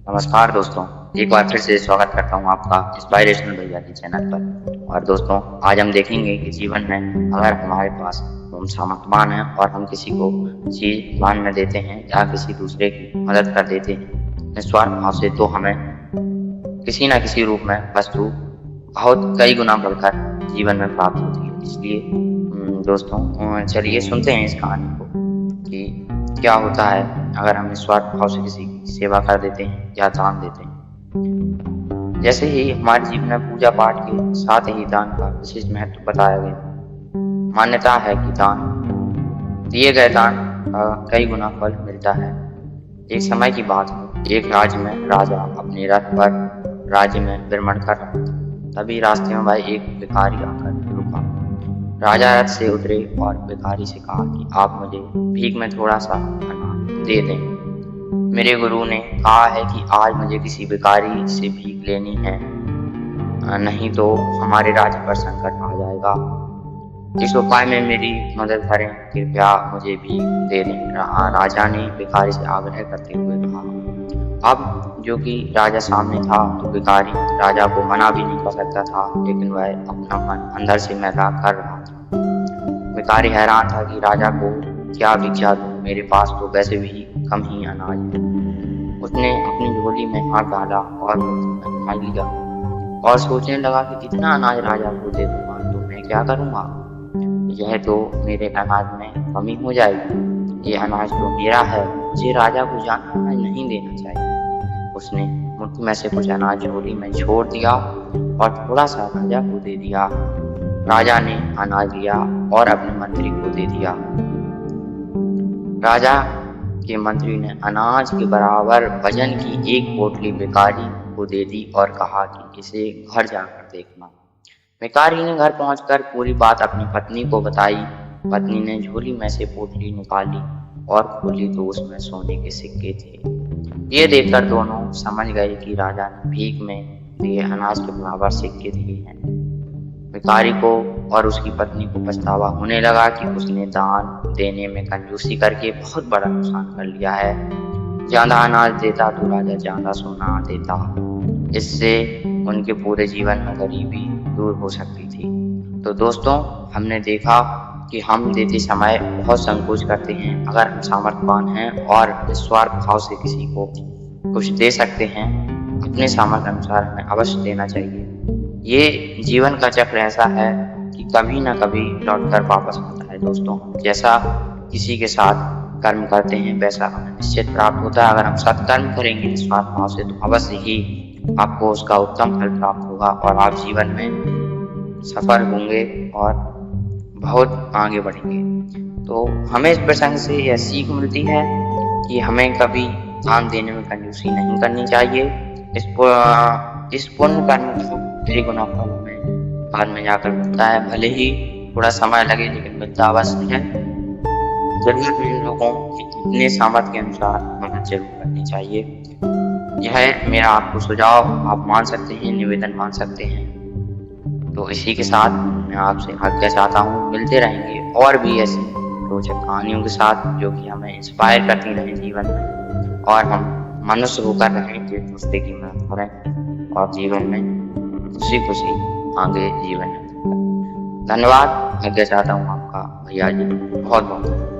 नमस्कार दोस्तों, एक बार फिर से स्वागत करता हूँ आपका इंस्पायरेशनल भैया की चैनल पर। और दोस्तों, आज हम देखेंगे कि जीवन में अगर हमारे पास सामर्थ्यवान है और हम किसी को चीज दान में देते हैं या किसी दूसरे की मदद कर देते हैं निस्वार्थ भाव से, तो हमें किसी न किसी रूप में वस्तु बहुत कई गुना बढ़कर जीवन में प्राप्त होती है। इसलिए दोस्तों, चलिए सुनते हैं इस कहानी को कि क्या होता है अगर हम निस्वार्थ भाव से किसी की सेवा कर देते हैं या दान देते हैं। जैसे ही हमारे जीवन में पूजा पाठ के साथ ही दान का विशेष महत्व बताया गया। मान्यता है कि दान दिए गए दान का कई गुना फल मिलता है। एक समय की बात है, एक राज्य में राजा अपने रथ पर राज्य में भ्रमण कर रहा था। तभी रास्ते में भाई एक भिखारी आकर रुका। राजा रथ से उतरे और भिखारी से कहा कि आप मुझे भीख में थोड़ा सा अनाज दे दें। मेरे गुरु ने कहा है कि आज मुझे किसी भिखारी से भीख लेनी है, नहीं तो हमारे राज्य पर संकट आ जाएगा। इस उपाय में मेरी मदद करें, कृपया मुझे भीख दे दें। राजा ने भिखारी से आग्रह करते हुए कहा। अब जो कि राजा सामने था तो भिखारी राजा को मना भी नहीं कर सकता था, लेकिन वह अपना मन अंदर से मैला कर रहा था। भिखारी हैरान था कि राजा को क्या भिक्षा दूं, मेरे पास तो वैसे भी कम ही अनाज है। उसने अपनी झोली में हाथ डाला और खा लिया और सोचने लगा कि कितना अनाज राजा को दे दूंगा तो मैं क्या करूंगा, यह तो मेरे अनाज में कमी हो जाएगी। ये अनाज तो मेरा है, मुझे राजा को ज्यादा अनाज नहीं देना चाहिए। उसने मुट्ठी में से कुछ अनाज झोली में छोड़ दिया और थोड़ा सा राजा को दे दिया। राजा ने अनाज लिया और अपने मंत्री को दे दिया। राजा के मंत्री ने अनाज के बराबर वजन की एक पोटली भिखारी को दे दी और कहा कि इसे घर जाकर देखना। भिखारी ने घर पहुंचकर पूरी बात अपनी पत्नी को बताई। पत्नी ने झोली में से पोटली निकाली और खोली तो उसमें सोने के सिक्के थे। ये देखकर दोनों समझ गए कि राजा ने भीख में दिए अनाज के बराबर सिक्के दिए हैं। भिखारी को और उसकी पत्नी को पछतावा होने लगा कि उसने दान देने में कंजूसी करके बहुत बड़ा नुकसान कर लिया है। ज्यादा अनाज देता तो राजा ज्यादा सोना देता, इससे उनके पूरे जीवन में गरीबी दूर हो सकती थी। तो दोस्तों, हमने देखा कि हम देते समय बहुत संकोच करते हैं। अगर हम सामर्थ्यवान हैं और निस्वार्थ भाव से किसी को कुछ दे सकते हैं, अपने सामर्थ्य अनुसार हमें अवश्य देना चाहिए। ये जीवन का चक्र ऐसा है कि कभी ना कभी लौट कर वापस आता है। दोस्तों, जैसा किसी के साथ कर्म करते हैं वैसा हमें निश्चित प्राप्त होता है। अगर हम सत्कर्म करेंगे निस्वार्थ भाव से तो अवश्य ही आपको उसका उत्तम फल प्राप्त होगा और आप जीवन में सफल होंगे और बहुत आगे बढ़ेंगे। तो हमें इस प्रसंग से यह सीख मिलती है कि हमें कभी दान देने में कंजूसी नहीं करनी चाहिए। इस पुण्य कर्म का त्रिगुना फल हमें बाद में जाकर मिलता है। भले ही थोड़ा समय लगे लेकिन मिलता अवश्य है। जरूरतमंद लोगों की अपने सामर्थ्य के अनुसार मदद जरूर करनी चाहिए। यह मेरा आपको सुझाव आप मान सकते हैं, निवेदन मान सकते हैं। तो इसी के साथ मैं आपसे आज्ञा चाहता हूँ। मिलते रहेंगे और भी ऐसी रोचक कहानियों के साथ जो कि हमें इंस्पायर करती रहे जीवन में, और हम मनुष्य होकर रहें, एक दूसरे की मदद करें और जीवन में खुशी खुशी आगे जीवन में। धन्यवाद। आज्ञा चाहता हूँ आपका भैया जी, बहुत बहुत।